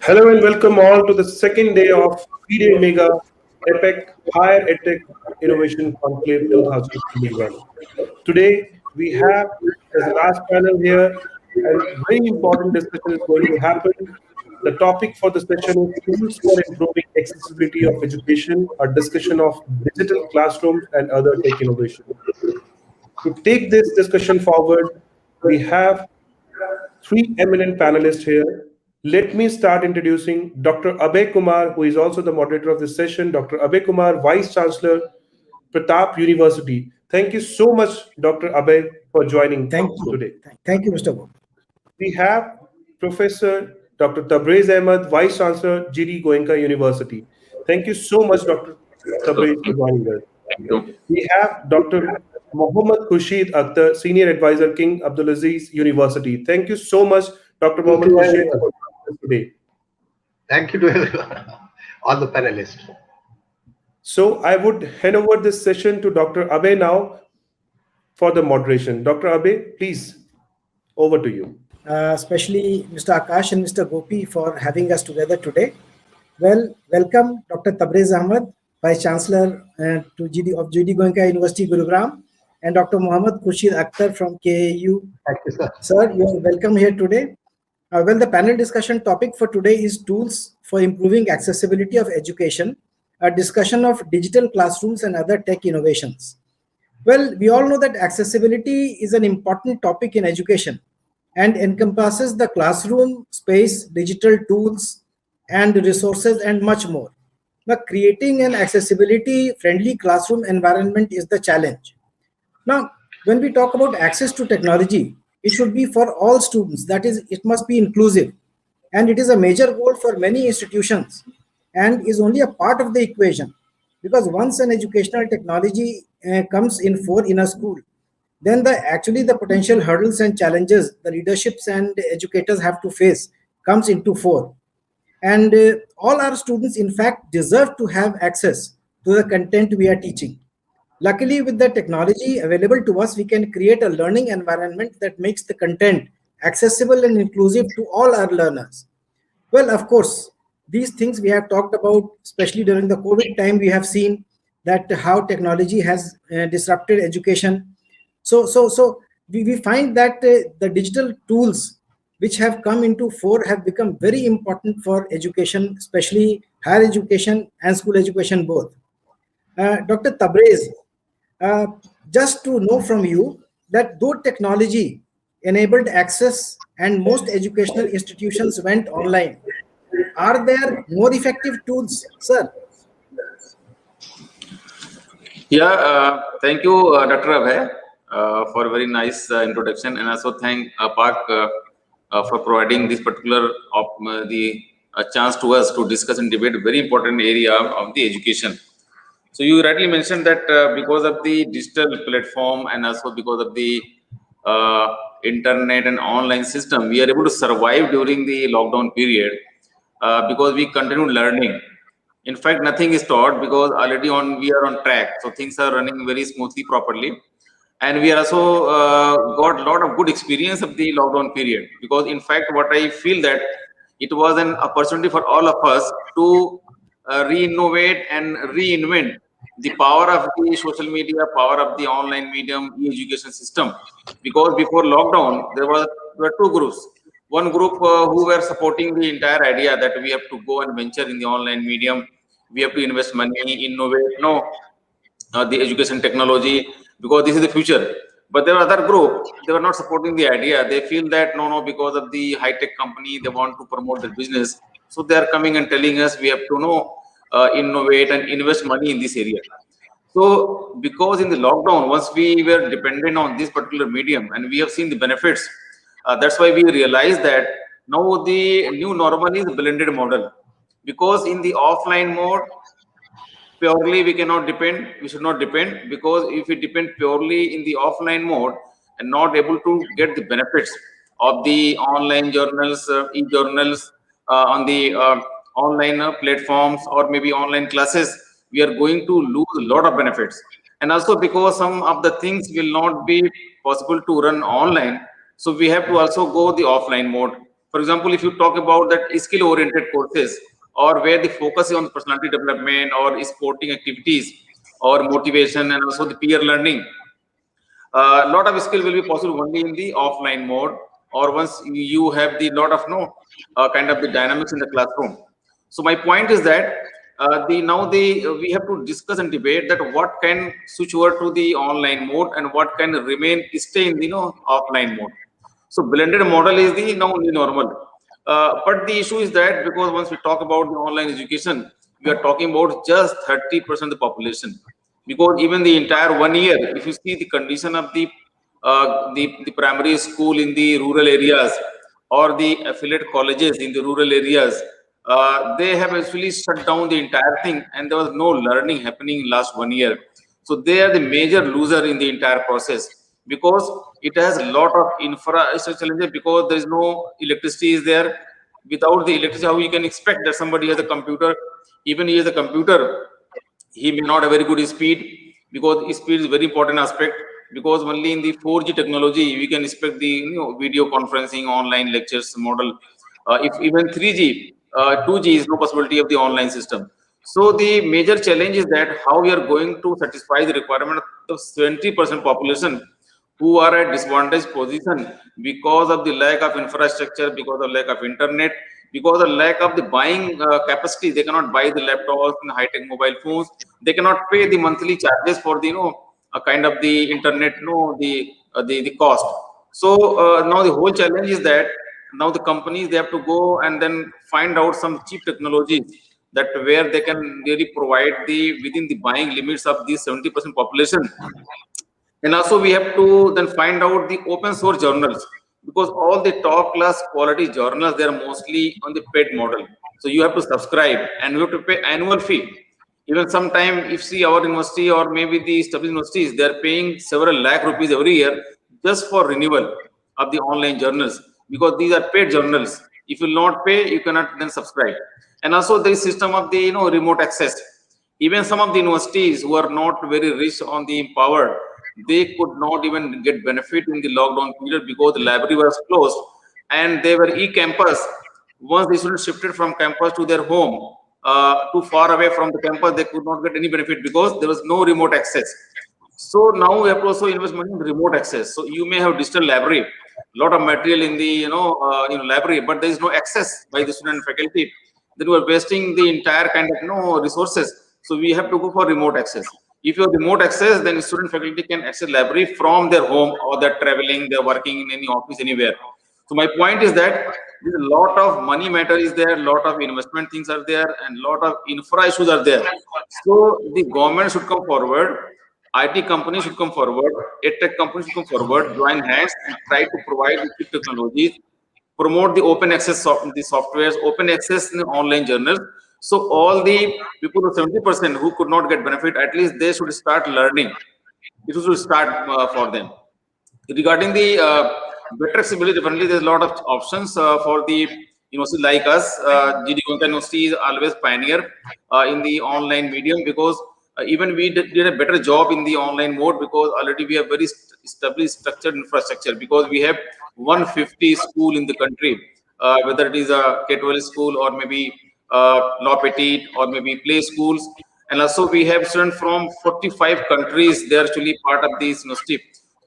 Hello and welcome all to the second day of Video Mega APAC Higher EdTech Innovation Conclave 2021. Today we have as the last panel here and very important discussion is going to happen. The topic for the session is tools for improving accessibility of education, a discussion of digital classrooms and other tech innovation. To take this discussion forward, we have three eminent panelists here. Let me start introducing Dr. Abhay Kumar, who is also the moderator of this session. Dr. Abhay Kumar, Vice Chancellor, Pratap University. Thank you so much, Dr. Abhay, for joining today. Thank you, Mr. Gopi. We have Professor Dr. Tabrez Ahmad, Vice Chancellor, GD Goenka University. Thank you so much, Dr. Tabrez, for joining us. We have Dr. Muhammad Khushi, Akhtar, Senior Advisor, King Abdulaziz University. Thank you so much, Dr. Muhammad Khushi, for joining us today. Thank you to everyone, all the panelists. So I would hand over this session to Dr. Abhay now for the moderation. Dr. Abhay, please, over to you. Especially Mr. Akash and Mr. Gopi for having us together today. Well, welcome Dr. Tabrez Ahmad, Vice Chancellor of GD Goenka University, Gurugram, and Dr. Muhammad Khushi Akhtar from KAU. Thank you, sir. Sir, you are welcome here today. Well, the panel discussion topic for today is tools for improving accessibility of education, a discussion of digital classrooms and other tech innovations. Well, we all know that accessibility is an important topic in education and encompasses the classroom space, digital tools, and resources, and much more. Now, creating an accessibility-friendly classroom environment is the challenge. Now, when we talk about access to technology, it should be for all students. That is, it must be inclusive. And it is a major goal for many institutions and is only a part of the equation. Because once an educational technology comes in in a school, then the potential hurdles and challenges the leaderships and educators have to face comes into fore. And all our students, in fact, deserve to have access to the content we are teaching. Luckily, with the technology available to us, we can create a learning environment that makes the content accessible and inclusive to all our learners. Well, of course, these things we have talked about, especially during the COVID time, we have seen that how technology has disrupted education. So we find that the digital tools which have come into fore have become very important for education, especially higher education and school education both. Dr. Tabrez, just to know from you that though technology enabled access and most educational institutions went online, are there more effective tools, sir? Yeah, thank you, Dr. Abhay, for a very nice introduction, and also thank APAC for providing this particular chance to us to discuss and debate a very important area of the education. So you rightly mentioned that because of the digital platform and also because of the internet and online system, we are able to survive during the lockdown period because we continue learning. In fact, nothing is taught because already we are on track. So things are running very smoothly, properly. And we are also got a lot of good experience of the lockdown period, because in fact, what I feel that it was an opportunity for all of us to re-innovate and reinvent the power of the social media, power of the online medium, e-education system. Because before lockdown, there were two groups. One group who were supporting the entire idea that we have to go and venture in the online medium, we have to invest money, innovate, the education technology, because this is the future. But there are other group, they were not supporting the idea. They feel that no, because of the high-tech company, they want to promote their business. So they are coming and telling us we have to innovate and invest money in this area. So because in the lockdown, once we were dependent on this particular medium and we have seen the benefits, that's why we realized that now the new normal is blended model. Because in the offline mode, purely we cannot depend, we should not depend, because if we depend purely in the offline mode and not able to get the benefits of the online journals, e-journals on the online platforms or maybe online classes, we are going to lose a lot of benefits. And also because some of the things will not be possible to run online, so we have to also go the offline mode. For example, if you talk about that skill-oriented courses, or where the focus is on personality development or sporting activities or motivation and also the peer learning, a lot of skill will be possible only in the offline mode, or once you have the lot of kind of the dynamics in the classroom. So my point is that we have to discuss and debate that what can switch over to the online mode and what can remain stay in the offline mode. So blended model is the now the normal. But the issue is that because once we talk about the online education, we are talking about just 30% of the population. Because even the entire 1 year, if you see the condition of the primary school in the rural areas or the affiliate colleges in the rural areas, they have actually shut down the entire thing, and there was no learning happening in last 1 year. So they are the major loser in the entire process, because it has a lot of infrastructure challenges, because there is no electricity is there. Without the electricity, how you can expect that somebody has a computer? Even he has a computer, he may not have very good speed, because speed is very important aspect, because only in the 4G technology we can expect the video conferencing online lectures model. If even 3G, 2G is no possibility of the online system. So the major challenge is that how we are going to satisfy the requirement of 70% population who are at disadvantaged position because of the lack of infrastructure, because of lack of internet, because of lack of the buying capacity. They cannot buy the laptops and high-tech mobile phones. They cannot pay the monthly charges for the a kind of the internet the cost. So now the whole challenge is that now the companies, they have to go and then find out some cheap technologies that where they can really provide the within the buying limits of the 70% population. And also we have to then find out the open source journals, because all the top class quality journals, they are mostly on the paid model. So you have to subscribe and you have to pay annual fee. Even sometime if see our university or maybe the established universities, they are paying several lakh rupees every year just for renewal of the online journals, because these are paid journals. If you will not pay, you cannot then subscribe. And also there is system of the remote access. Even some of the universities who are not very rich on the empowered, they could not even get benefit in the lockdown period because the library was closed and they were e-campus. Once the students shifted from campus to their home, too far away from the campus, they could not get any benefit because there was no remote access. So now we have to also invest money in remote access. So you may have digital library, lot of material in the library, but there is no access by the student and faculty. Then we are wasting the entire kind of resources. So we have to go for remote access. If you have remote access, then student faculty can access library from their home, or they're traveling, they're working in any office anywhere. So my point is that there's a lot of money matter is there, a lot of investment things are there, and a lot of infra issues are there. So the government should come forward, IT companies should come forward, EdTech companies should come forward, join hands and try to provide the technologies, promote the open access of the softwares, open access in the online journals. So all the people, 70% who could not get benefit, at least they should start learning. It should start for them. Regarding the better accessibility, definitely there's a lot of options for the universities like us. GD Goenka University is always pioneer in the online medium, because even we did a better job in the online mode, because already we have very established structured infrastructure, because we have 150 school in the country, whether it is a K-12 school or maybe law petit or maybe play schools. And also we have students from 45 countries. They are actually part of this university.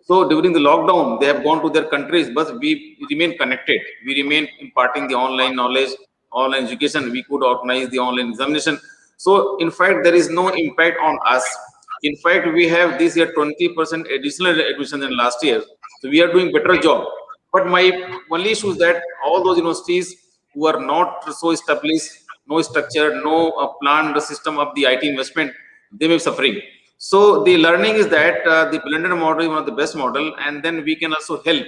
So during the lockdown, they have gone to their countries, but we remain connected. We remain imparting the online knowledge, online education. We could organize the online examination. So in fact, there is no impact on us. In fact, we have this year 20% additional admission than last year. So we are doing better job. But my only issue is that all those universities who are not so established, no structure, no planned system of the IT investment, they may be suffering. So the learning is that the blended model is one of the best model, and then we can also help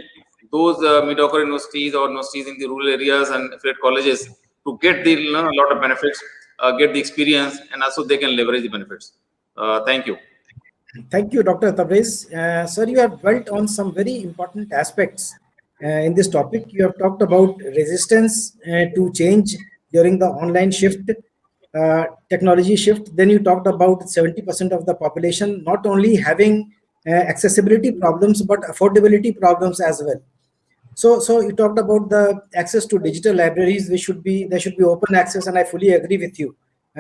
those mediocre universities or universities in the rural areas and affiliate colleges to get the a lot of benefits, get the experience, and also they can leverage the benefits. Thank you. Thank you, Dr. Tabrez. Sir, you have dwelt on some very important aspects in this topic. You have talked about resistance to change during the online shift, technology shift. Then you talked about 70% of the population not only having accessibility problems, but affordability problems as well. So you talked about the access to digital libraries. There should be open access, and I fully agree with you.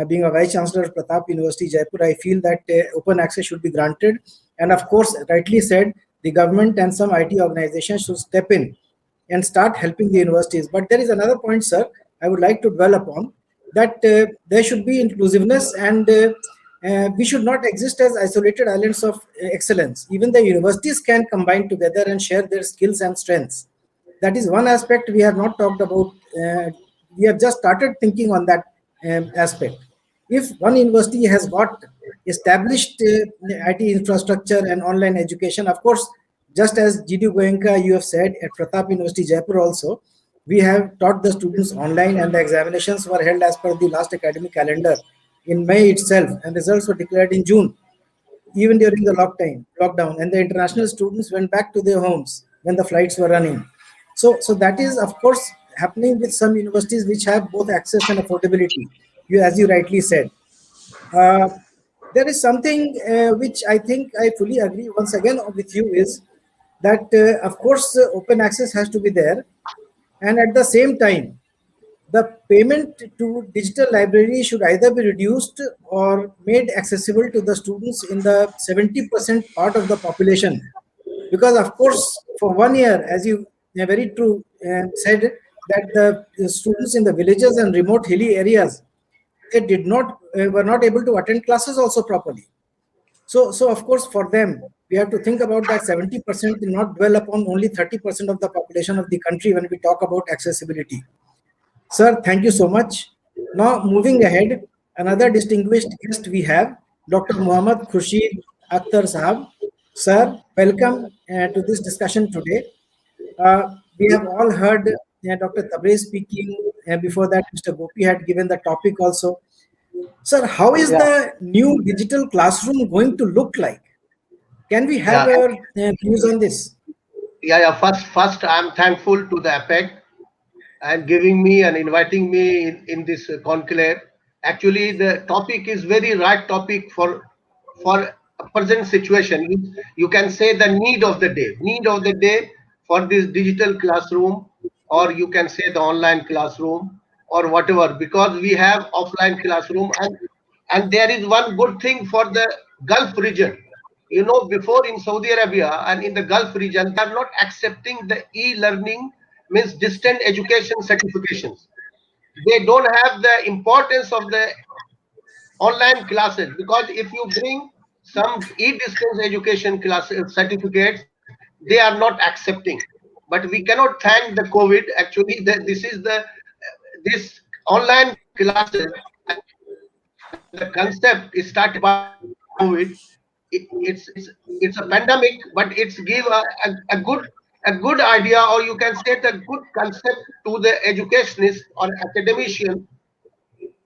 Being a vice chancellor of Pratap University, Jaipur, I feel that open access should be granted. And of course, rightly said, the government and some IT organizations should step in and start helping the universities. But there is another point, sir, I would like to dwell upon, that there should be inclusiveness, and we should not exist as isolated islands of excellence. Even the universities can combine together and share their skills and strengths. That is one aspect we have not talked about. We have just started thinking on that aspect. If one university has got established IT infrastructure and online education, of course, just as GD Goenka, you have said, at Pratap University, Jaipur also, we have taught the students online, and the examinations were held as per the last academic calendar in May itself, and results were declared in June, even during the lockdown, and the international students went back to their homes when the flights were running. So that is, of course, happening with some universities which have both access and affordability. As you rightly said, uh, there is something which I think I fully agree once again with you, is that of course open access has to be there, and at the same time the payment to digital library should either be reduced or made accessible to the students in the 70% part of the population. Because of course, for 1 year, as you very true said, that the students in the villages and remote hilly areas, they did not were not able to attend classes also properly. So of course, for them, we have to think about that 70% and not dwell upon only 30% of the population of the country when we talk about accessibility. Sir, thank you so much. Now, moving ahead, another distinguished guest we have, Dr. Muhammad Khushi Akhtar Sahab. Sir, welcome to this discussion today. We have all heard Dr. Tabrez speaking, and before that, Mr. Gopi had given the topic also. Sir, how is Yeah, the new digital classroom going to look like? Can we have yeah, your views on this? yeah. First, I'm thankful to the APEC and giving me and inviting me in this conclave. Actually, the topic is very right topic for a present situation. You can say the need of the day for this digital classroom, or you can say the online classroom, or whatever, because we have offline classroom, and there is one good thing for the Gulf region. You know, before in Saudi Arabia and in the Gulf region, they are not accepting the e-learning, means distant education certifications. They don't have the importance of the online classes, because if you bring some e-distance education class certificates, they are not accepting. But we cannot thank the COVID. Actually, this is the this online classes, and the concept is started by COVID. It's a pandemic, but it's give a good idea, or you can say the good concept to the educationists or academician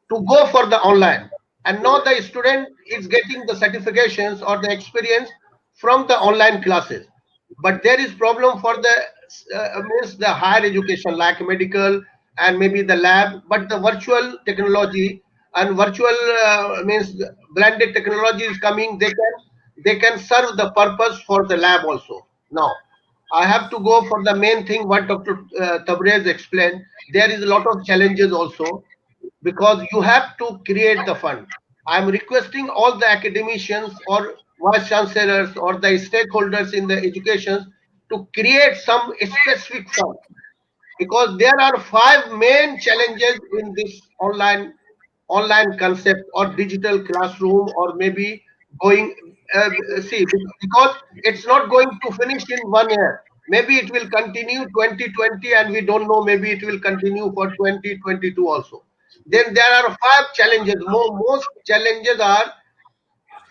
to go for the online. And now the student is getting the certifications or the experience from the online classes. But there is problem for the means the higher education like medical and maybe the lab, but the virtual technology and virtual means blended technology is coming. They can serve the purpose for the lab also. Now I have to go for the main thing what Dr. Tabrez explained. There is a lot of challenges also, because you have to create the fund. I'm requesting all the academicians or vice chancellors or the stakeholders in the education to create some specific fund, because there are five main challenges in this online concept or digital classroom, or maybe going see, because it's not going to finish in 1 year. Maybe it will continue 2020, and we don't know, maybe it will continue for 2022 also. Then there are five challenges. Most challenges are: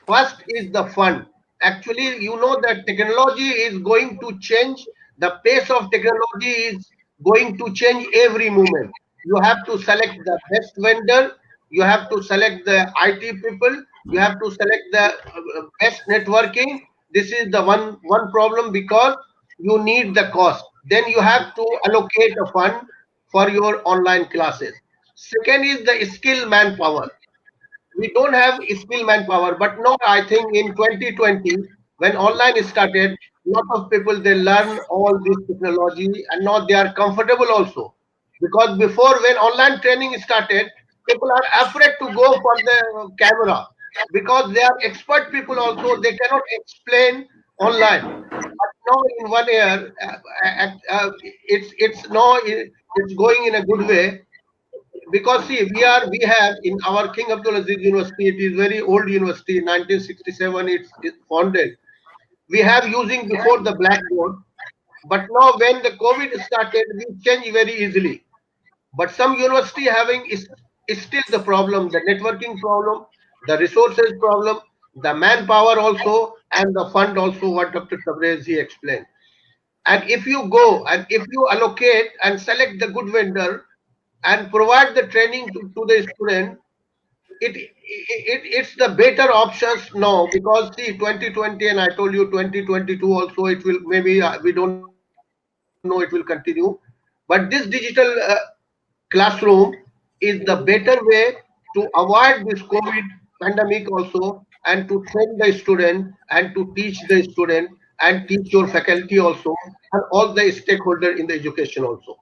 first is the fund. Actually, you know that technology is going to change. The pace of technology is going to change every moment. You have to select the best vendor. You have to select the IT people. You have to select the best networking. This is the one problem, because you need the cost. Then you have to allocate a fund for your online classes. Second is the skill manpower. We don't have skill manpower, but now I think in 2020, when online started, lot of people, they learn all this technology and now they are comfortable also. Because before, when online training started, people are afraid to go for the camera because they are expert people also. They cannot explain online. But now in 1 year, it's now it's going in a good way because see, we have in our King Abdulaziz University. It is very old university. 1967, it's founded. We have using before the blackboard, but now when the COVID started, we change very easily. But some university having is still the problem, the networking problem, the resources problem, the manpower also, and the fund also. What Dr. Tabrez he explained. And if you go and if you allocate and select the good vendor and provide the training to the student, it's the better options now because see 2020 and I told you 2022 also it will maybe we don't know it will continue, but this digital classroom is the better way to avoid this COVID pandemic also and to train the student and to teach the student and teach your faculty also and all the stakeholder in the education also.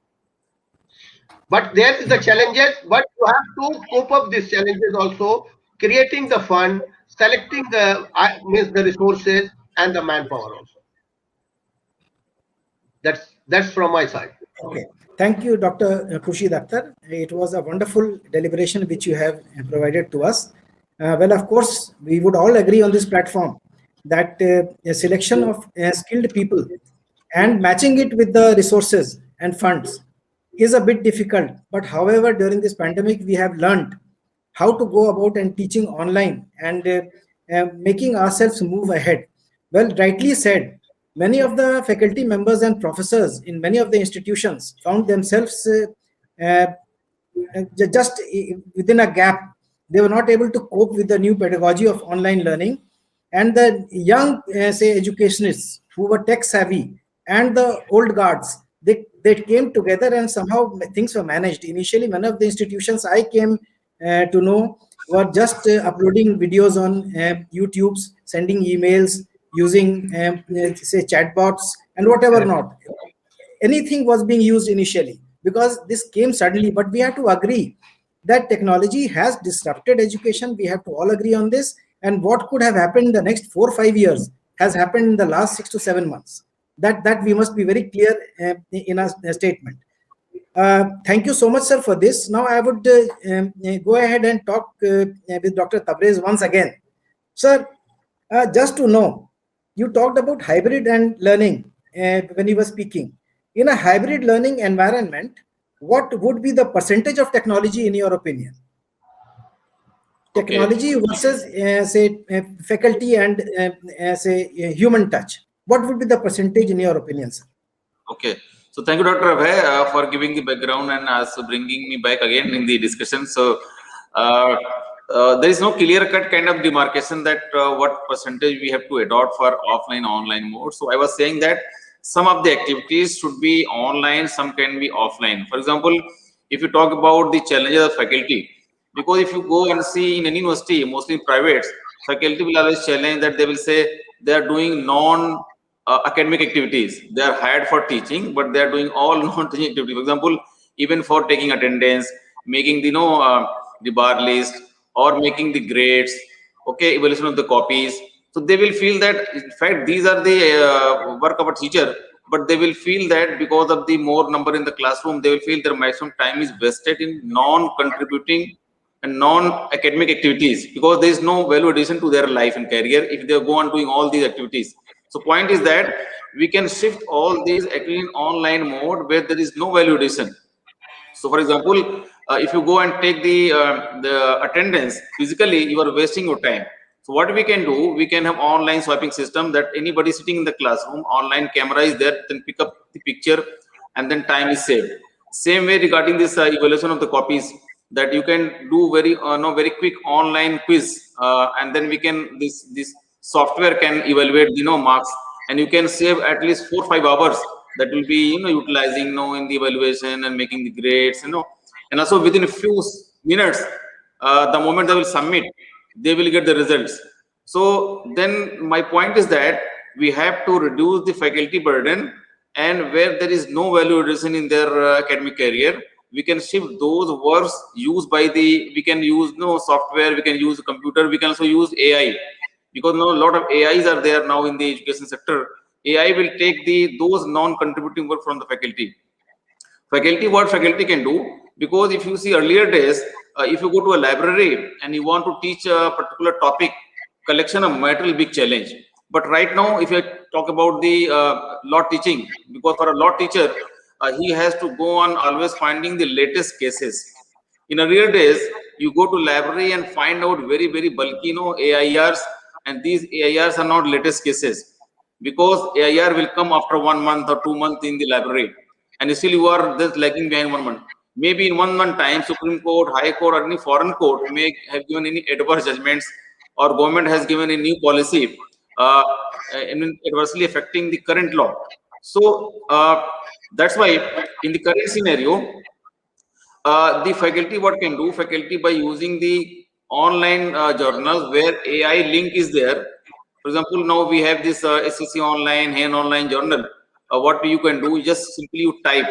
But there is the challenges, but you have to cope up these challenges also, creating the fund, selecting the means the resources and the manpower also. That's from my side. Okay. Thank you, Dr. Khursheed Akhtar. It was a wonderful deliberation which you have provided to us. Well, of course, we would all agree on this platform that a selection of skilled people and matching it with the resources and funds is a bit difficult. But however, during this pandemic, we have learned how to go about and teaching online and making ourselves move ahead. Well, rightly said, many of the faculty members and professors in many of the institutions found themselves uh, just within a gap. They were not able to cope with the new pedagogy of online learning. And the young, say, educationists who were tech savvy and the old guards, they came together and somehow things were managed. Initially, one of the institutions I came to know were just uploading videos on YouTube's, sending emails, using, say, chatbots and whatever not. Anything was being used initially because this came suddenly, but we have to agree that technology has disrupted education. We have to all agree on this. And what could have happened in the next 4 or 5 years has happened in the last 6 to 7 months. That we must be very clear in our statement. Thank you so much, sir, for this. Now I would go ahead and talk with Dr. Tabrez once again. Sir, just to know, you talked about hybrid and learning when you were speaking. In a hybrid learning environment, what would be the percentage of technology in your opinion? Technology versus, say, faculty and, say, human touch. What would be the percentage in your opinion, sir? Okay. So thank you, Dr. Abhay, for giving the background and also bringing me back again in the discussion. So there is no clear-cut kind of demarcation that what percentage we have to adopt for offline, online mode. So I was saying that some of the activities should be online, some can be offline. For example, if you talk about the challenges of faculty, because if you go and see in any university, mostly private, faculty will always challenge that they will say they are doing non-academic activities. They are hired for teaching, but they are doing all non-teaching activities. For example, even for taking attendance, making the the bar list, or making the grades, okay, evaluation of the copies. So they will feel that in fact these are the work of a teacher, but they will feel that because of the more number in the classroom, they will feel their maximum time is wasted in non-contributing and non-academic activities because there is no value addition to their life and career if they go on doing all these activities. So point is that we can shift all these activities in online mode where there is no value addition. So for example, if you go and take the attendance physically, you are wasting your time. So what we can do, we can have online swiping system that anybody sitting in the classroom, online camera is there, then pick up the picture and then time is saved. Same way regarding this evaluation of the copies, that you can do very quick online quiz, and then we can this software can evaluate marks, and you can save at least 4 or 5 hours that will be utilizing in the evaluation and making the grades, and also within a few minutes, the moment they will submit, they will get the results. So then my point is that we have to reduce the faculty burden, and where there is no value addition in their academic career, we can shift those works used by we can use software, we can use computer, we can also use AI, because now a lot of AIs are there now in the education sector. AI will take those non-contributing work from the faculty. What faculty can do, because if you see earlier days, if you go to a library and you want to teach a particular topic, collection of material big challenge. But right now, if you talk about the law teaching, because for a law teacher, he has to go on always finding the latest cases. In earlier days, you go to library and find out very, very bulky, AIRs, and these AIRs are not latest cases, because AIR will come after 1 month or 2 months in the library, and still you are just lagging behind 1 month. Maybe in 1 month time, Supreme Court, High Court, or any foreign court may have given any adverse judgments, or government has given a new policy adversely affecting the current law. So that's why in the current scenario, the faculty, what can do, faculty by using the online journals where AI link is there. For example, now we have this SCC online, HAN online journal. What you can do, just simply you type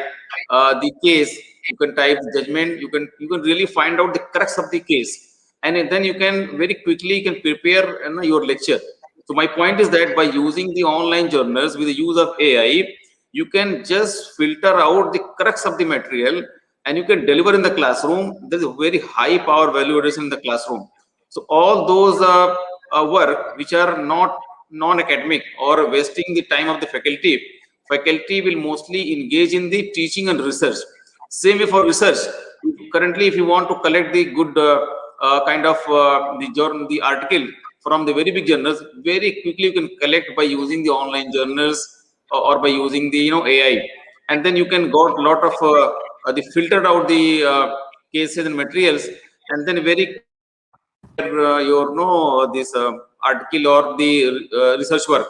the case, you can type judgment, you can really find out the crux of the case, and then you can very quickly prepare your lecture. So my point is that by using the online journals with the use of AI, you can just filter out the crux of the material, and you can deliver in the classroom. There's a very high power value addition in the classroom. So all those work which are not non-academic or wasting the time of the faculty will mostly engage in the teaching and research. Same way for research. Currently, if you want to collect the good the article from the very big journals, very quickly you can collect by using the online journals or by using the AI, and then you can got a lot of the filtered out the cases and materials, and then very this article or the research work.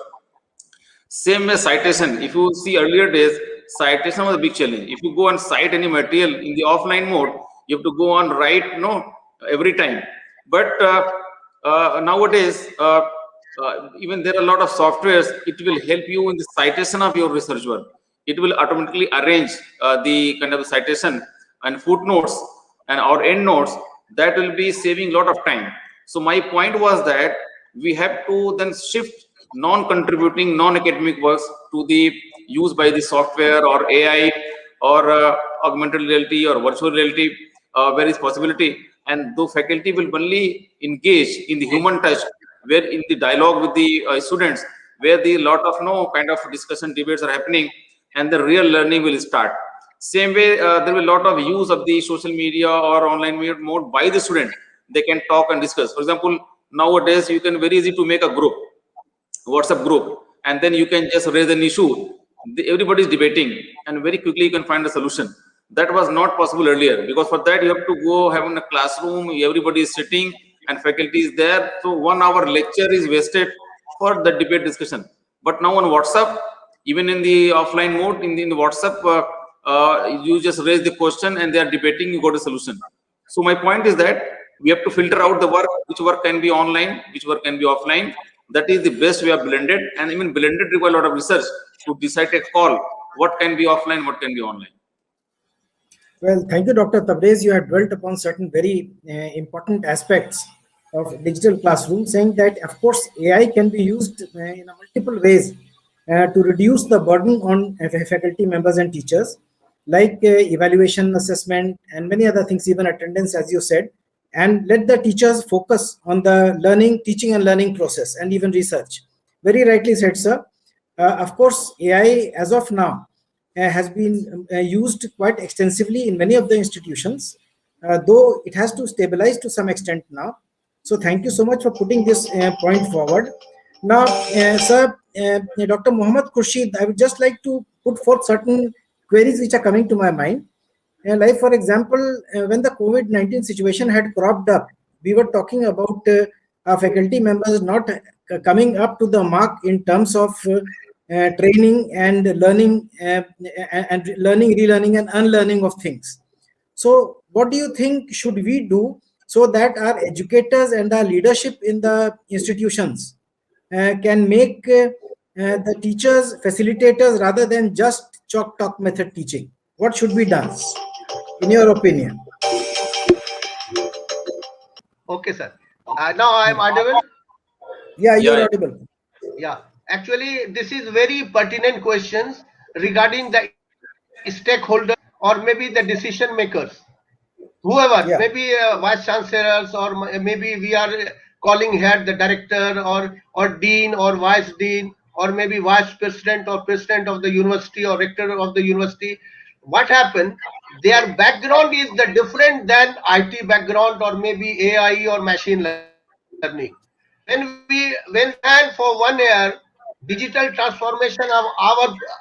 Same as citation. If you see earlier days, citation was a big challenge. If you go and cite any material in the offline mode, you have to go on write every time. But nowadays, even there are a lot of softwares. It will help you in the citation of your research work. It will automatically arrange the kind of citation and footnotes and or endnotes. That will be saving a lot of time. So my point was that we have to then shift non-contributing, non-academic works to the use by the software or AI or augmented reality or virtual reality, where is possibility, and the faculty will only engage in the human touch, where in the dialogue with the students, where the lot of kind of discussion debates are happening, and the real learning will start. Same way, there will be a lot of use of the social media or online mode by the student. They can talk and discuss. For example, nowadays you can very easy to make a group, WhatsApp group, and then you can just raise an issue. Everybody is debating, and very quickly you can find a solution. That was not possible earlier, because for that you have to go have in a classroom, everybody is sitting and faculty is there. So 1 hour lecture is wasted for the debate discussion. But now on WhatsApp, even in the offline mode, in the WhatsApp, you just raise the question and they are debating, you got a solution. So my point is that we have to filter out the work, which work can be online, which work can be offline. That is the best way of blended, and even blended require a lot of research to decide a call what can be offline, what can be online. Well, thank you, Dr. Tabrez. You have dwelt upon certain very important aspects of digital classroom, saying that, of course, AI can be used in multiple ways to reduce the burden on faculty members and teachers, like evaluation, assessment, and many other things, even attendance, as you said, and let the teachers focus on the teaching and learning process, and even research. Very rightly said, sir. Of course, AI, as of now, has been used quite extensively in many of the institutions, though it has to stabilize to some extent now. So thank you so much for putting this point forward. Now, sir, Dr. Muhammad Khushi, I would just like to put forth certain queries which are coming to my mind. Like, for example, when the COVID-19 situation had cropped up, we were talking about our faculty members not coming up to the mark in terms of training and learning, relearning, and unlearning of things. So what do you think should we do so that our educators and our leadership in the institutions can make the teachers, facilitators, rather than just chalk talk method teaching? What should be done, in your opinion? Okay, sir. Now I am audible. Yeah, Yeah, you're yeah. audible. Yeah, actually, this is very pertinent questions regarding the stakeholders or maybe the decision makers, whoever, Yeah, maybe vice chancellors, or maybe we are calling here the director or dean or vice dean, or maybe vice president or president of the university or rector of the university. What happened? Their background is the different than IT background or maybe AI or machine learning. When we plan for 1 year digital transformation of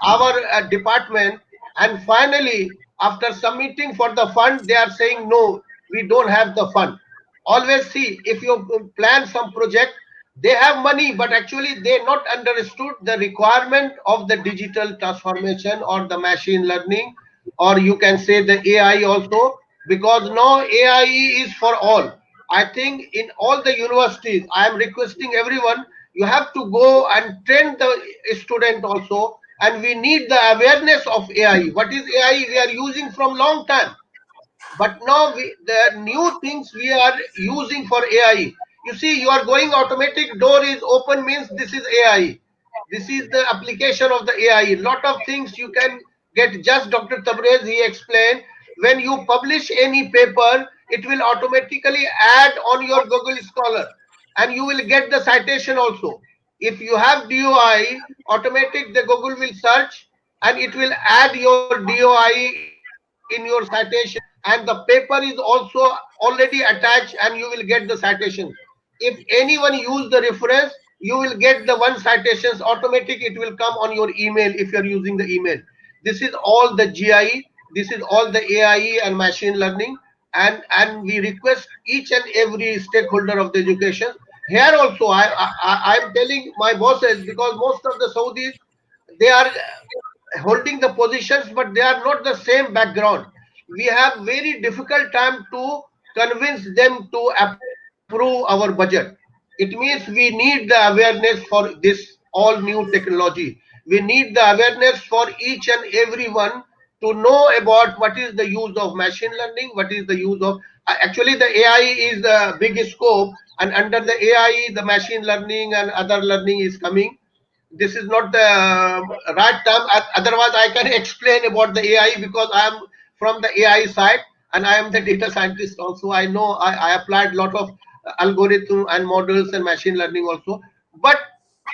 our department, and finally after submitting for the fund they are saying no, we don't have the fund. Always see, if you plan some project, they have money but actually they not understood the requirement of the digital transformation or the machine learning, or you can say the AI also, because now AI is for all. I think in all the universities, I am requesting everyone, you have to go and train the student also, and we need the awareness of AI. What is AI? We are using from long time, but now the new things we are using for AI. You see, you are going automatic door is open means this is AI. This is the application of the AI. Lot of things you can get. Just Dr. Tabrez, he explained, when you publish any paper, it will automatically add on your Google Scholar, and you will get the citation also. If you have DOI, automatic the Google will search and it will add your DOI in your citation, and the paper is also already attached and you will get the citation. If anyone use the reference, you will get the one citations automatic, it will come on your email if you are using the email. This is all the GI, this is all the AI and machine learning, and we request each and every stakeholder of the education. Here also I am telling my bosses, because most of the Saudis, they are holding the positions but they are not the same background. We have very difficult time to convince them to approve our budget. It means we need the awareness for this all new technology. We need the awareness for each and everyone to know about what is the use of machine learning, what is the use of actually the AI is the big scope, and under the AI the machine learning and other learning is coming. This is not the right term. Otherwise, I can explain about the AI, because I am from the AI side and I am the data scientist also. I know I applied a lot of algorithm and models and machine learning also. But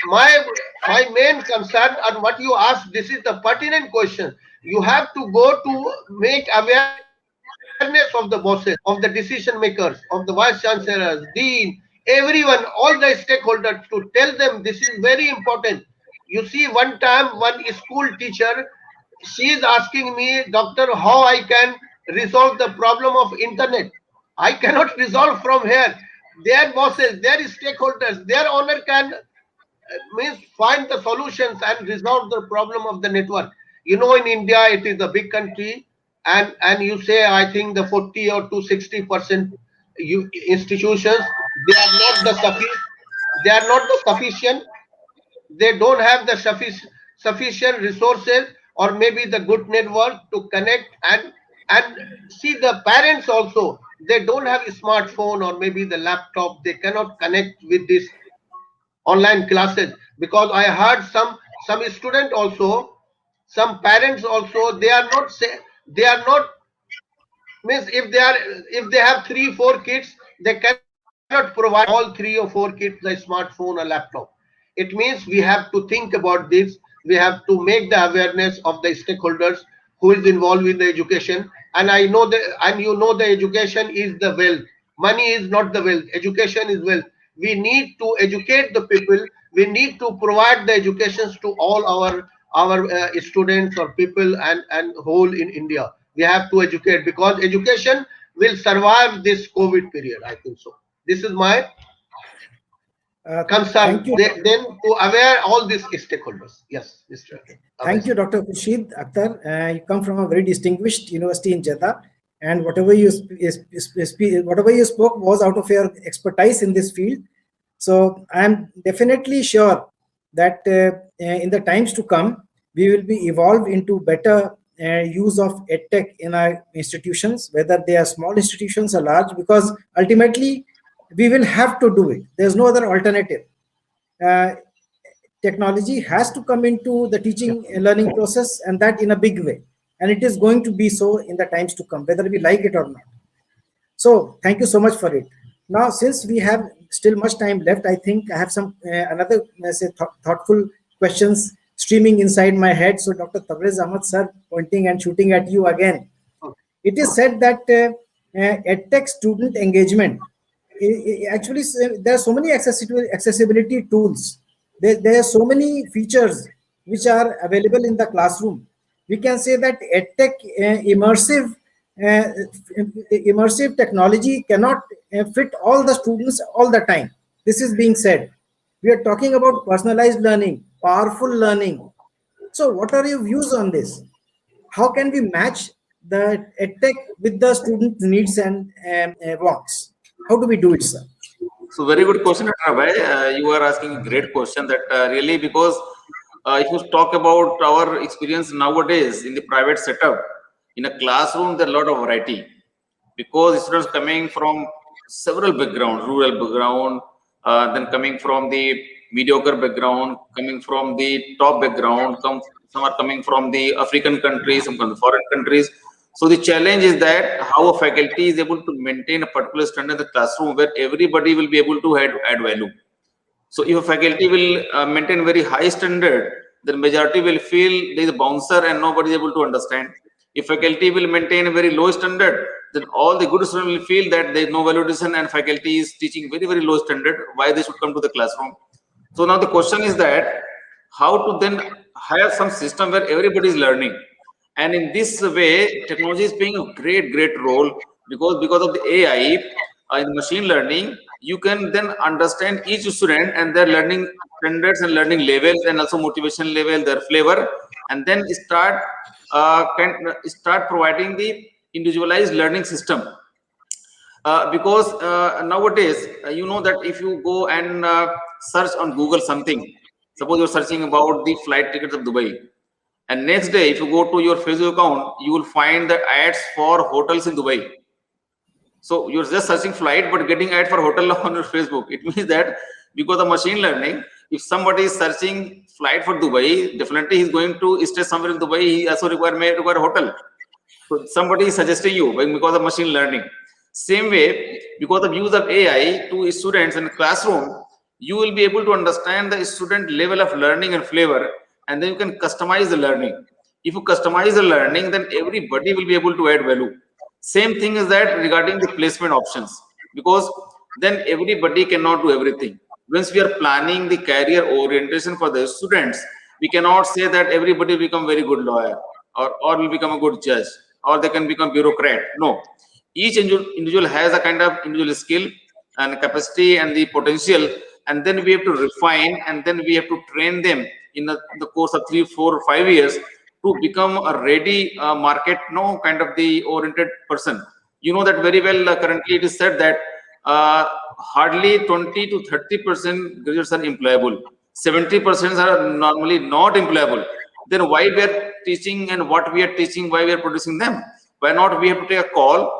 my my main concern and what you asked, this is the pertinent question. You have to go to make awareness of the bosses, of the decision makers, of the vice chancellors, dean, everyone, all the stakeholders, to tell them this is very important. You see, one time one school teacher, she is asking me, doctor, how I can resolve the problem of internet. I cannot resolve from here. Their bosses, their stakeholders, their owner can means find the solutions and resolve the problem of the network. You know, in India, it is a big country, and you say I think the 40 or to 60% institutions, they are not the they are not the sufficient. They don't have the sufficient resources or maybe the good network to connect, and see the parents also, they don't have a smartphone or maybe the laptop, they cannot connect with this online classes. Because I heard some student also, some parents also, they are not say, they are not, means if they are, if they have 3 4 kids, they cannot provide all 3 or 4 kids a smartphone or laptop. It means we have to think about this. We have to make the awareness of the stakeholders who is involved in the education. And I know that, and you know, the education is the wealth. Money is not the wealth, education is wealth. We need to educate the people. We need to provide the educations to all our students or people and whole in India. We have to educate, because education will survive this COVID period, I think so. This is my concern. Thank you. Then to aware all these stakeholders. Yes, Mr. Okay. Abhay. Thank you, Dr. Khursheed. Akhtar, you come from a very distinguished university in Jeddah, and whatever whatever you spoke was out of your expertise in this field. So I am definitely sure that in the times to come, we will be evolved into better use of EdTech in our institutions, whether they are small institutions or large, because ultimately we will have to do it. There's no other alternative. Technology has to come into the teaching and learning process, and that in a big way. And it is going to be so in the times to come, whether we like it or not. So thank you so much for it. Now, since we have still much time left, I think I have some another thoughtful questions streaming inside my head. So Dr. Tabrez Ahmad sir, pointing and shooting at you again. It is said that EdTech student engagement, actually there are so many accessibility tools. There are so many features which are available in the classroom. We can say that EdTech immersive technology cannot fit all the students all the time. This is being said. We are talking about personalized learning, powerful learning. So what are your views on this? How can we match the EdTech with the student needs and wants? How do we do it, sir? So very good question, Abhay. You are asking a great question that really, because if you talk about our experience nowadays in the private setup, in a classroom, there are a lot of variety, because students coming from several backgrounds, rural background, then coming from the mediocre background, coming from the top background, some are coming from the African countries, some from the foreign countries. So the challenge is that how a faculty is able to maintain a particular standard in the classroom where everybody will be able to add value. So if a faculty will maintain very high standard, then majority will feel there is a bouncer and nobody is able to understand. If faculty will maintain a very low standard, then all the good students will feel that there is no value addition and faculty is teaching very, very low standard. Why they should come to the classroom? So now the question is that how to then have some system where everybody is learning. And in this way, technology is playing a great role, because of the AI in machine learning, you can then understand each student and their learning standards and learning levels and also motivation level, their flavor, and then start providing the individualized learning system. Because nowadays, you know that if you go and search on Google something, suppose you're searching about the flight tickets of Dubai, and next day, if you go to your Facebook account, you will find the ads for hotels in Dubai. So you're just searching flight, but getting ad for hotel on your Facebook. It means that because of machine learning, if somebody is searching flight for Dubai, definitely he's going to stay somewhere in Dubai. He also may require a hotel. So somebody is suggesting you because of machine learning. Same way, because of use of AI to students in the classroom, you will be able to understand the student level of learning and flavor, and then you can customize the learning. If you customize the learning, then everybody will be able to add value. Same thing is that regarding the placement options, because then everybody cannot do everything. Once we are planning the career orientation for the students, we cannot say that everybody will become very good lawyer or will become a good judge or they can become bureaucrat. No, each individual has a kind of individual skill and capacity and the potential, and then we have to refine and then we have to train them in the course of 3, 4, 5 years to become a ready market kind of the oriented person. You know that very well. Currently it is said that hardly 20 to 30% graduates are employable, 70% are normally not employable. Then why we are teaching and what we are teaching, why we are producing them? Why not we have to take a call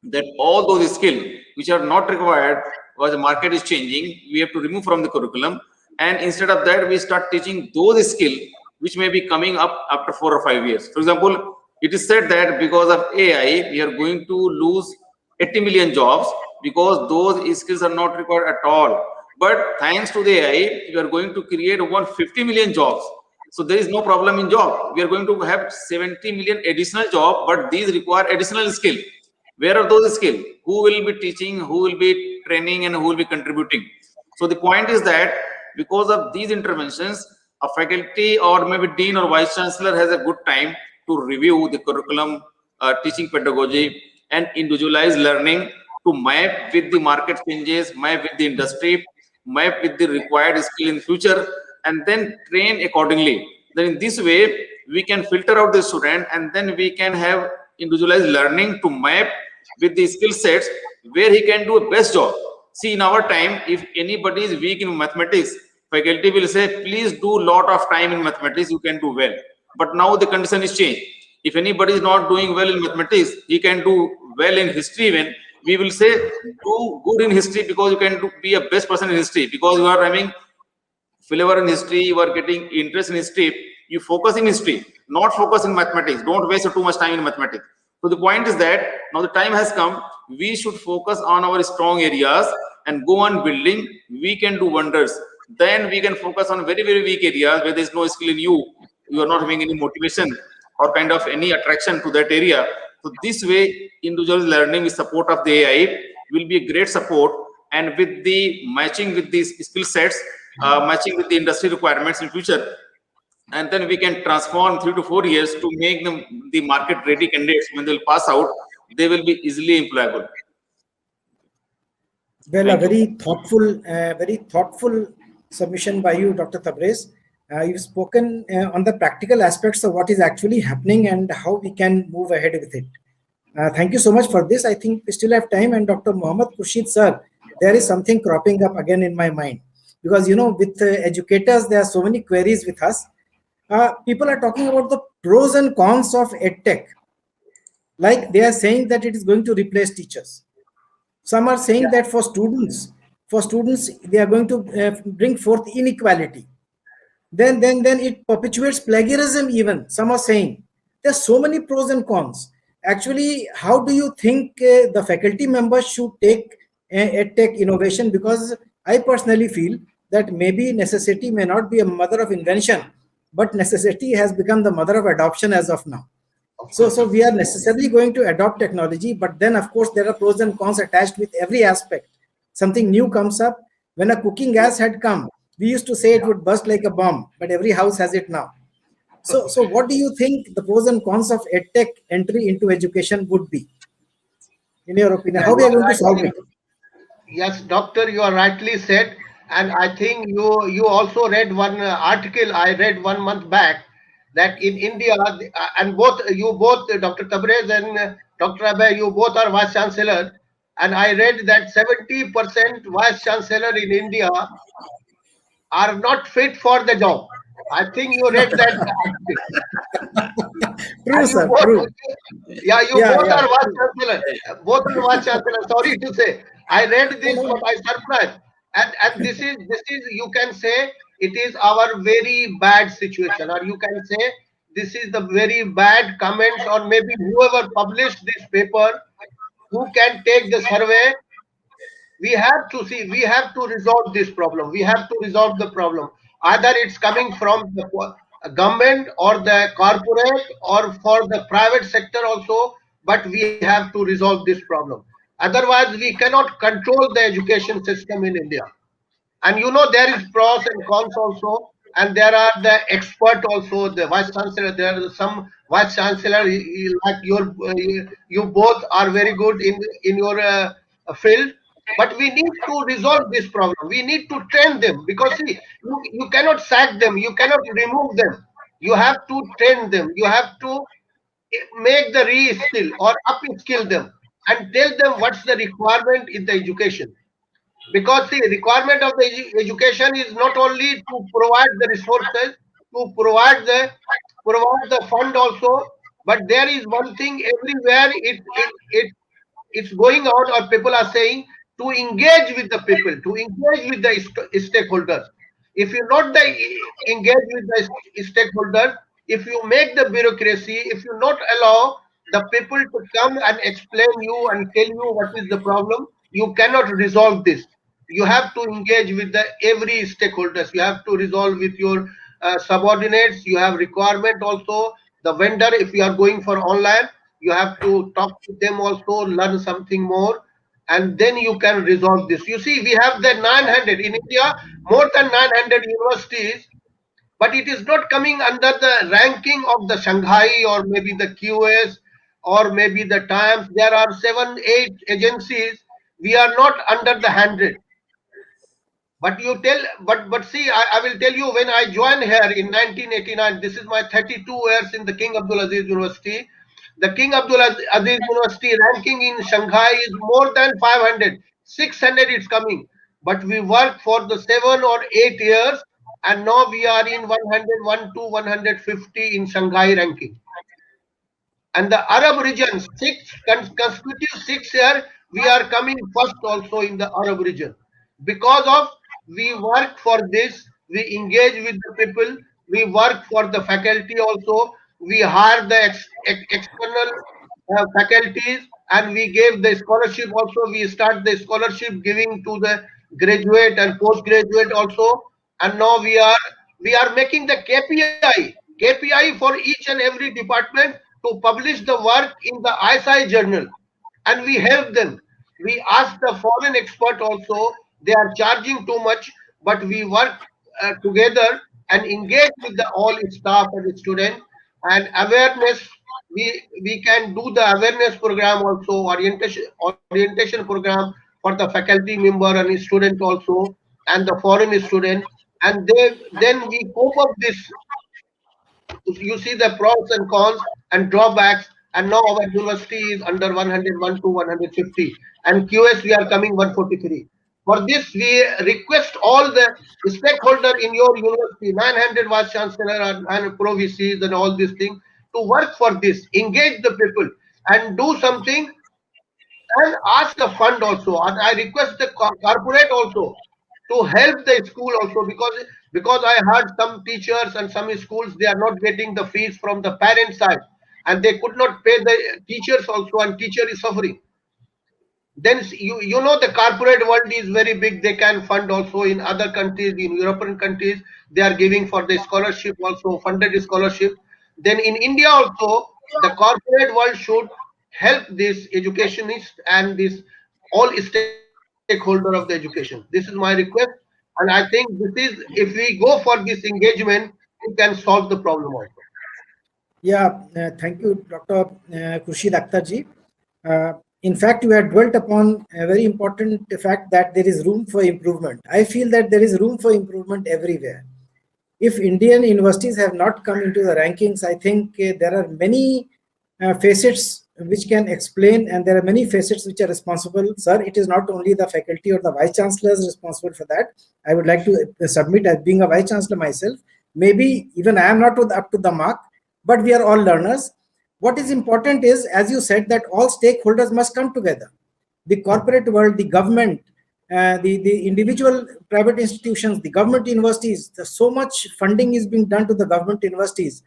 that all those skills which are not required because the market is changing, we have to remove from the curriculum, and instead of that we start teaching those skills which may be coming up after 4 or 5 years. For example, it is said that because of AI we are going to lose 80 million jobs because those skills are not required at all. But thanks to the AI, you are going to create 150 million jobs. So there is no problem in job. We are going to have 70 million additional job, but these require additional skill. Where are those skills? Who will be teaching, who will be training, and who will be contributing? So the point is that because of these interventions, a faculty or maybe dean or vice chancellor has a good time to review the curriculum, teaching pedagogy, and individualized learning to map with the market changes, map with the industry, map with the required skill in future, and then train accordingly. Then in this way, we can filter out the student and then we can have individualized learning to map with the skill sets where he can do a best job. See, in our time, if anybody is weak in mathematics, faculty will say, please do lot of time in mathematics, you can do well. But now the condition is changed. If anybody is not doing well in mathematics, he can do well in history. When we will say, do good in history because you can be a best person in history, because you are having flavor in history, you are getting interest in history, you focus in history, not focus in mathematics. Don't waste too much time in mathematics. So the point is that now the time has come, we should focus on our strong areas and go on building. We can do wonders. Then we can focus on very, very weak areas where there is no skill in you. You are not having any motivation or kind of any attraction to that area. So this way, individual learning with support of the AI will be a great support, and with the matching with these skill sets, matching with the industry requirements in future, and then we can transform 3 to 4 years to make them the market ready candidates. When they'll pass out, they will be easily employable. Well, a very thoughtful submission by you, Dr. Tabrez. You've spoken on the practical aspects of what is actually happening and how we can move ahead with it. Thank you so much for this. I think we still have time. And Dr. Muhammad Khushi, sir, there is something cropping up again in my mind. Because, with educators, there are so many queries with us. People are talking about the pros and cons of EdTech. Like they are saying that it is going to replace teachers. Some are saying that for students, they are going to bring forth inequality. Then it perpetuates plagiarism even. Some are saying there's so many pros and cons. Actually, how do you think the faculty members should take EdTech innovation? Because I personally feel that maybe necessity may not be a mother of invention, but necessity has become the mother of adoption as of now. So we are necessarily going to adopt technology, but then of course there are pros and cons attached with every aspect. Something new comes up. When a cooking gas had come, we used to say it would burst like a bomb, but every house has it now. So what do you think the pros and cons of EdTech entry into education would be? In your opinion, how we are going to solve it? Yes, doctor, you are rightly said. And I think you also read one article I read 1 month back, that in India, and both Dr. Tabrez and Dr. Abhay, you both are vice chancellor, and I read that 70% vice chancellor in India are not fit for the job. I think you read that article. True, sir. True. Both are vice chancellor. Both are vice chancellor. Sorry to say, I read this, but I surprised. And this is you can say it is our very bad situation, or you can say this is the very bad comments, or maybe whoever published this paper, who can take the survey. We have to see, we have to resolve this problem. We have to resolve the problem. Either it's coming from the government or the corporate or for the private sector also, but we have to resolve this problem. Otherwise, we cannot control the education system in India. And there is pros and cons also, and there are the expert also, the vice chancellor. There are some vice chancellor like you both are very good in your field. But we need to resolve this problem. We need to train them, because see, you cannot sack them, you cannot remove them. You have to train them. You have to make the re-skill or up-skill them and tell them what's the requirement in the education. Because the requirement of the education is not only to provide the resources, to provide the fund also, but there is one thing everywhere it's going on, or people are saying, to engage with the people, to engage with the stakeholders. If you not engage with the stakeholders, if you make the bureaucracy, if you not allow the people to come and explain you and tell you what is the problem, you cannot resolve this. You have to engage with the every stakeholders. You have to resolve with your subordinates. You have requirement also. The vendor, if you are going for online, you have to talk to them also, learn something more, and then you can resolve this. You see, we have the 900 in India, more than 900 universities, but it is not coming under the ranking of the Shanghai or maybe the QS or maybe the Times. There are 7, 8 agencies. We are not under the 100. But see, I will tell you, when I joined here in 1989, this is my 32 years in the King Abdulaziz University. The King Abdulaziz University ranking in Shanghai is more than 500, 600 it's coming. but we worked for the 7 or 8 years, and now we are in 101 to 150 in Shanghai ranking. And the Arab region, consecutive 6 year, we are coming first also in the Arab region. Because of we work for this, we engage with the people, we work for the faculty also, we hire the external faculties, and we gave the scholarship also. We start the scholarship giving to the graduate and postgraduate also, and now we are making the KPI for each and every department to publish the work in the ISI journal, and we help them. We ask the foreign expert also, they are charging too much, but we work together and engage with the all staff and student, and awareness. We can do the awareness program also, orientation program for the faculty member and student also, and the foreign student, and then we cope up this. You see the pros and cons and drawbacks, and now our university is under 101 to 150, and QS we are coming 143. For this, we request all the stakeholder in your university, 900 vice chancellor and pro VCs and all these things, to work for this, engage the people and do something, and ask the fund also. And I request the corporate also to help the school also, because I heard some teachers and some schools, they are not getting the fees from the parent side, and they could not pay the teachers also, and teacher is suffering. Then you know the corporate world is very big. They can fund also in other countries, in European countries. They are giving for the scholarship also, funded scholarship. Then in India also, the corporate world should help this educationist and this all stakeholder of the education. This is my request, and I think this is, if we go for this engagement, we can solve the problem also. Yeah, thank you, Dr. Khursheed Akhtar ji. In fact, you have dwelt upon a very important fact that there is room for improvement. I feel that there is room for improvement everywhere. If Indian universities have not come into the rankings, I think there are many facets which can explain, and there are many facets which are responsible. Sir, it is not only the faculty or the vice chancellors responsible for that. I would like to submit, as being a vice chancellor myself, maybe even I am not up to the mark, but we are all learners. What is important is, as you said, that all stakeholders must come together. The corporate world, the government, the individual private institutions, the government universities. So much funding is being done to the government universities.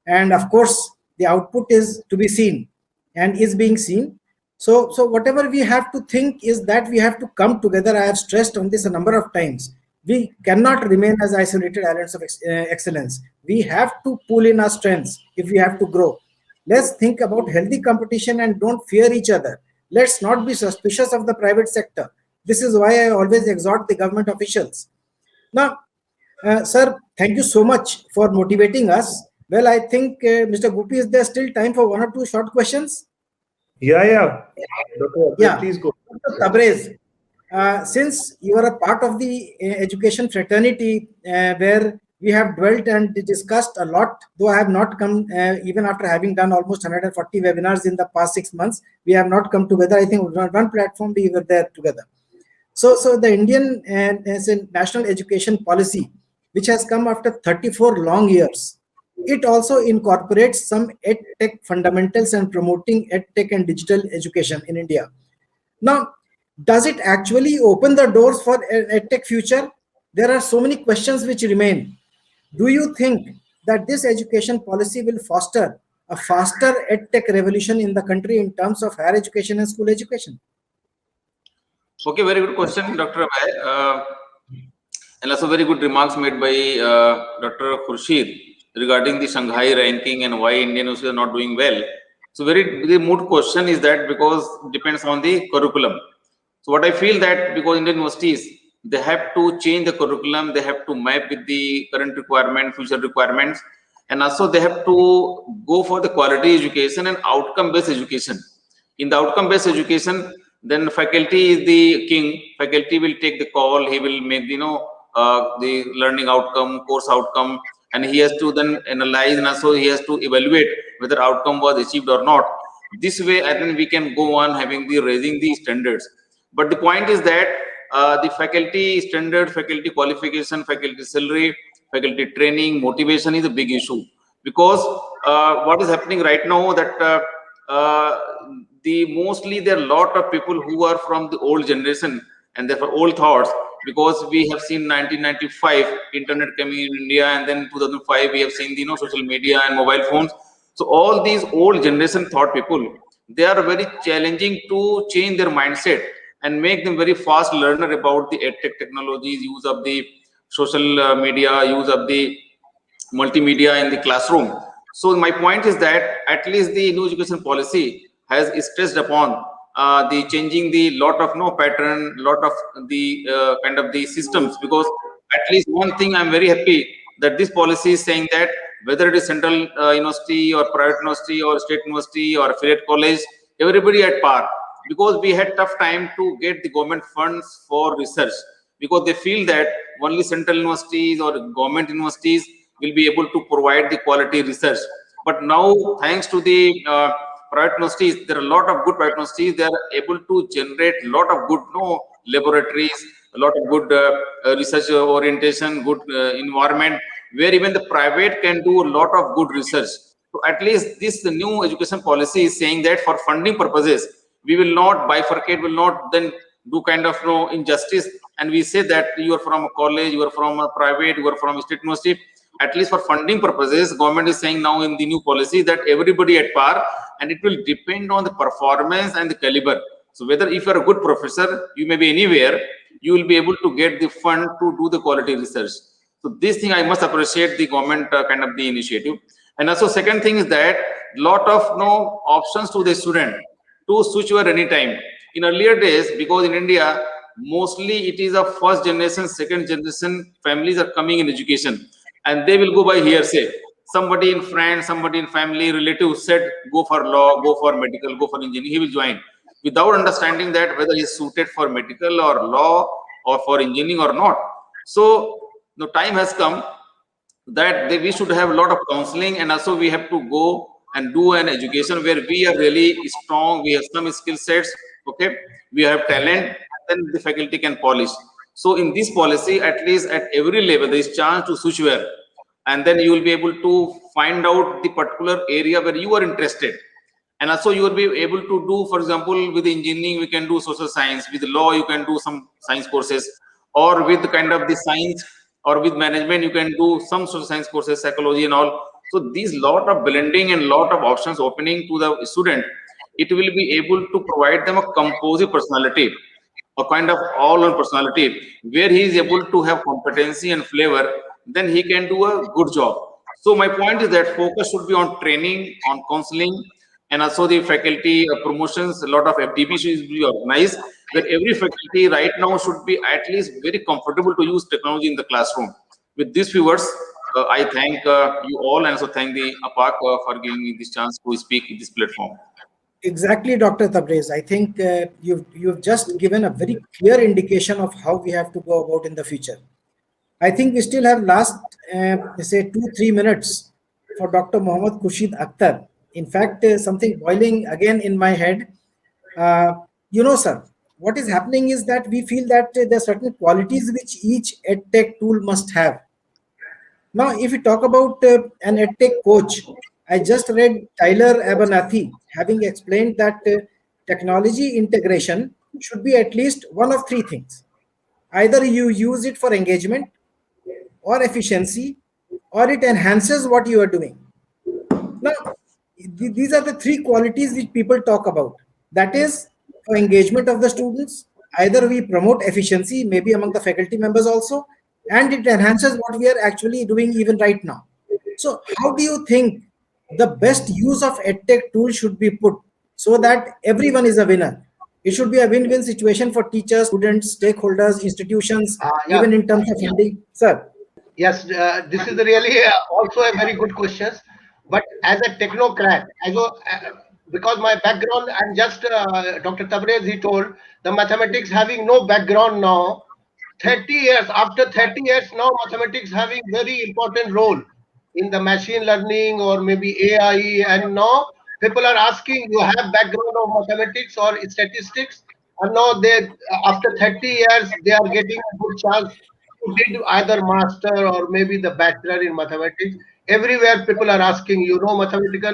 And of course, the output is to be seen and is being seen. So whatever we have to think is that we have to come together. I have stressed on this a number of times. We cannot remain as isolated islands of excellence. We have to pull in our strengths if we have to grow. Let's think about healthy competition and don't fear each other. Let's not be suspicious of the private sector. This is why I always exhort the government officials. Now, sir, thank you so much for motivating us. Well, I think, Mr. Gopi, is there still time for one or two short questions? Yeah. Dr. Yeah. Please go. Dr. Tabrez, since you are a part of the education fraternity where we have dwelt and discussed a lot, though I have not come, even after having done almost 140 webinars in the past 6 months, we have not come together. I think on one platform we were there together. So the Indian national education policy, which has come after 34 long years, it also incorporates some EdTech fundamentals and promoting EdTech and digital education in India. Now, does it actually open the doors for EdTech future? There are so many questions which remain. Do you think that this education policy will foster a faster EdTech revolution in the country in terms of higher education and school education? Okay, very good question, Dr. Abhay. And also very good remarks made by Dr. Khursheed regarding the Shanghai ranking and why Indian universities are not doing well. So the moot question is that because it depends on the curriculum. So what I feel that because Indian universities, they have to change the curriculum, they have to map with the current requirement, future requirements, and also they have to go for the quality education and outcome-based education. In the outcome-based education, then faculty is the king. Faculty will take the call. He will make the learning outcome, course outcome, and he has to then analyze, and also he has to evaluate whether outcome was achieved or not. This way, I think we can go on having the raising the standards. But the point is that the faculty standard, faculty qualification, faculty salary, faculty training, motivation is a big issue, because what is happening right now that mostly there are a lot of people who are from the old generation and therefore old thoughts, because we have seen 1995 internet coming in India, and then 2005 we have seen the social media and mobile phones. So all these old generation thought people, they are very challenging to change their mindset and make them very fast learner about the EdTech technologies, use of the social media, use of the multimedia in the classroom. So my point is that at least the new education policy has stressed upon the changing the lot of pattern, lot of the kind of the systems, because at least one thing I'm very happy that this policy is saying that whether it is central university or private university or state university or affiliate college, everybody at par, because we had tough time to get the government funds for research, because they feel that only central universities or government universities will be able to provide the quality research. But now, thanks to the private universities, there are a lot of good private universities. They are able to generate a lot of good laboratories, a lot of good research orientation, good environment, where even the private can do a lot of good research. So at least this the new education policy is saying that for funding purposes, we will not bifurcate, will not then do kind of injustice, and we say that you are from a college, you are from a private, you are from a state university. At least for funding purposes, government is saying now in the new policy that everybody at par, and it will depend on the performance and the caliber. So whether if you are a good professor, you may be anywhere, you will be able to get the fund to do the quality research. So this thing I must appreciate the government kind of the initiative. And also second thing is that lot of options to the student to switch over anytime. In earlier days, because in India, mostly it is a first generation, second generation families are coming in education, and they will go by hearsay. Somebody in friend, somebody in family, relative said, go for law, go for medical, go for engineering, he will join, without understanding that whether he is suited for medical or law or for engineering or not. So the time has come that we should have a lot of counseling, and also we have to go and do an education where we are really strong, we have some skill sets, okay, we have talent, and then the faculty can polish. So in this policy, at least at every level, there is chance to switch where, and then you will be able to find out the particular area where you are interested. And also you will be able to do, for example, with engineering, we can do social science, with law, you can do some science courses, or with kind of the science, or with management, you can do some social science courses, psychology and all. So these lot of blending and lot of options opening to the student, it will be able to provide them a composite personality, a kind of all-on personality, where he is able to have competency and flavor, then he can do a good job. So my point is that focus should be on training, on counseling, and also the faculty promotions. A lot of FDP should be organized, where every faculty right now should be at least very comfortable to use technology in the classroom. With these few words, I thank you all, and also thank the APAC for giving me this chance to speak in this platform. Exactly, Dr. Tabrez. I think you've just given a very clear indication of how we have to go about in the future. I think we still have last, say, 2-3 minutes for Dr. Muhammad Khushi Akhtar. In fact, something boiling again in my head. Sir, what is happening is that we feel that there are certain qualities which each EdTech tool must have. Now, if we talk about an EdTech coach, I just read Tyler Abernathy having explained that technology integration should be at least one of three things. Either you use it for engagement or efficiency, or it enhances what you are doing. Now, these are the three qualities which people talk about. That is, for engagement of the students, either we promote efficiency, maybe among the faculty members also, and it enhances what we are actually doing even right now. So how do you think the best use of EdTech tool should be put so that everyone is a winner? It should be a win-win situation for teachers, students, stakeholders, institutions, even in terms of funding. Sir. Yes, this is really also a very good question. But as a technocrat, because my background, and just Dr. Tabrez, he told the mathematics having no background now. 30 years, after 30 years now, mathematics having very important role in the machine learning or maybe AI. And now people are asking, you have background of mathematics or statistics? and now they, after 30 years, they are getting a good chance to did either master or maybe the bachelor in mathematics. Everywhere people are asking, mathematical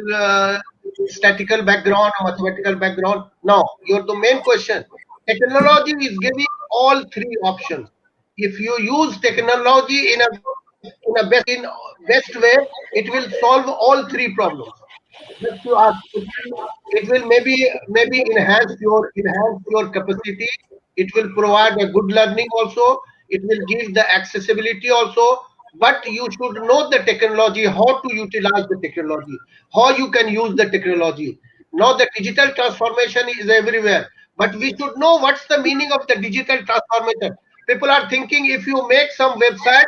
statistical background or mathematical background. Now, your the main question. Technology is giving all three options. If you use technology in best way, it will solve all three problems. Just to ask, it will maybe enhance your capacity. It will provide a good learning also. It will give the accessibility also. But you should know the technology, how to utilize the technology, how you can use the technology. Now the digital transformation is everywhere, but we should know what's the meaning of the digital transformation. People are thinking if you make some website,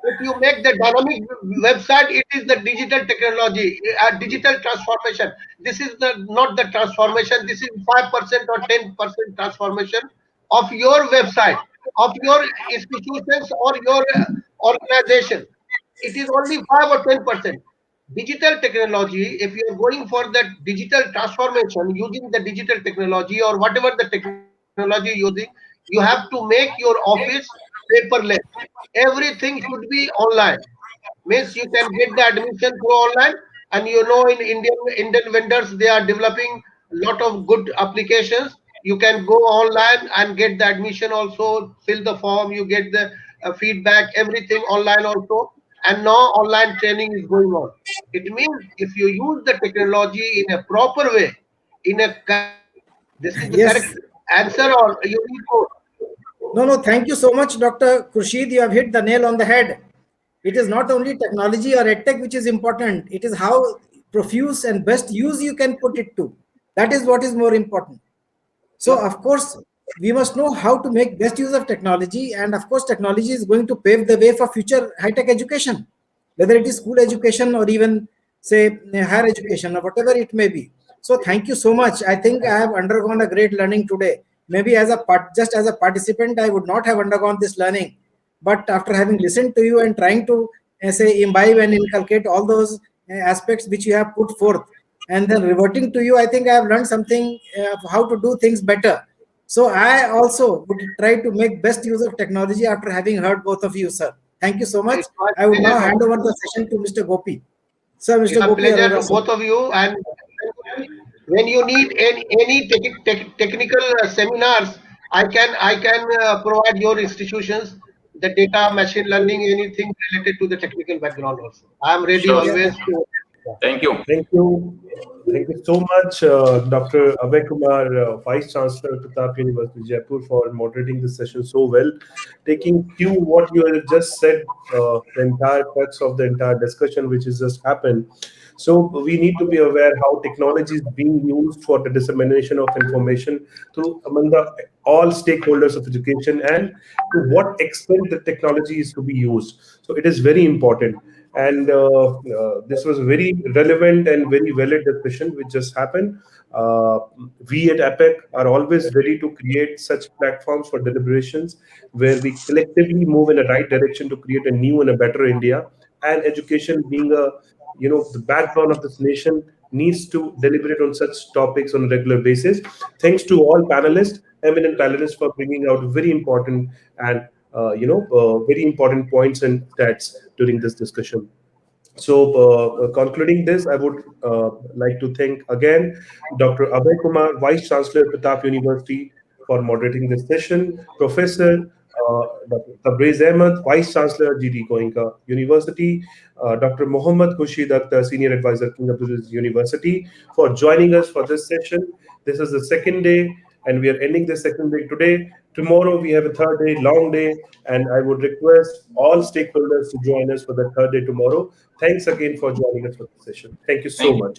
if you make the dynamic website, it is the digital technology, digital transformation. This is the not the transformation. This is 5% or 10% transformation of your website, of your institutions or your organization. It is only 5 or 10%. Digital technology, if you are going for the digital transformation using the digital technology or whatever the technology using, you have to make your office paperless. Everything should be online. Means you can get the admission through online, and in Indian vendors they are developing lot of good applications. You can go online and get the admission also, fill the form, you get the feedback, everything online also. And now online training is going on. It means if you use the technology in a proper way, in a correct way, this is the correct Yes. answer, or you need more. No, no, thank you so much, Dr. Khursheed. You have hit the nail on the head. It is not only technology or edtech which is important, it is how profuse and best use you can put it to. That is what is more important. So, of course, we must know how to make best use of technology. And of course, technology is going to pave the way for future high-tech education, whether it is school education or even, say, higher education or whatever it may be. So, thank you so much. I think I have undergone a great learning today. Maybe just as a participant, I would not have undergone this learning. But after having listened to you and trying to, say, imbibe and inculcate all those aspects which you have put forth, and then reverting to you, I think I have learned something how to do things better. So I also would try to make best use of technology after having heard both of you, sir. Thank you so much. It's my I would now pleasure. hand over the session to Mr. Gopi. Sir, Mr. It's a Gopi pleasure Arora, to sir. both of you. And when you need any technical seminars, I can provide your institutions the data, machine learning, anything related to the technical background also. I am ready Sure. Yeah, always to. Thank you. Thank you. Thank you so much, Dr. Abhay Kumar, Vice Chancellor, Pratap University, Jaipur, for moderating this session so well. Taking cue what you have just said, the entire crux of the entire discussion which has just happened. So we need to be aware how technology is being used for the dissemination of information to among the all stakeholders of education, and to what extent the technology is to be used. So it is very important. And this was a very relevant and very valid discussion which just happened. Uh, we at APAC are always ready to create such platforms for deliberations where we collectively move in the right direction to create a new and a better India. And education being the backbone of this nation needs to deliberate on such topics on a regular basis. Thanks to all panelists, eminent panelists, for bringing out very important and very important points and stats during this discussion. So, concluding this, I would like to thank again Dr. Abhay Kumar, Vice Chancellor, Pratap University, for moderating this session. Professor Dr. Tabrez Ahmad, Vice Chancellor, GD Goenka University. Dr. Muhammad Khushi, Akhtar, Senior Advisor, King Abdulaziz University, for joining us for this session. This is the second day, and we are ending the second day today. Tomorrow we have a third day, long day, and I would request all stakeholders to join us for the third day tomorrow. Thanks again for joining us for the session. Thank you so Thank you. much.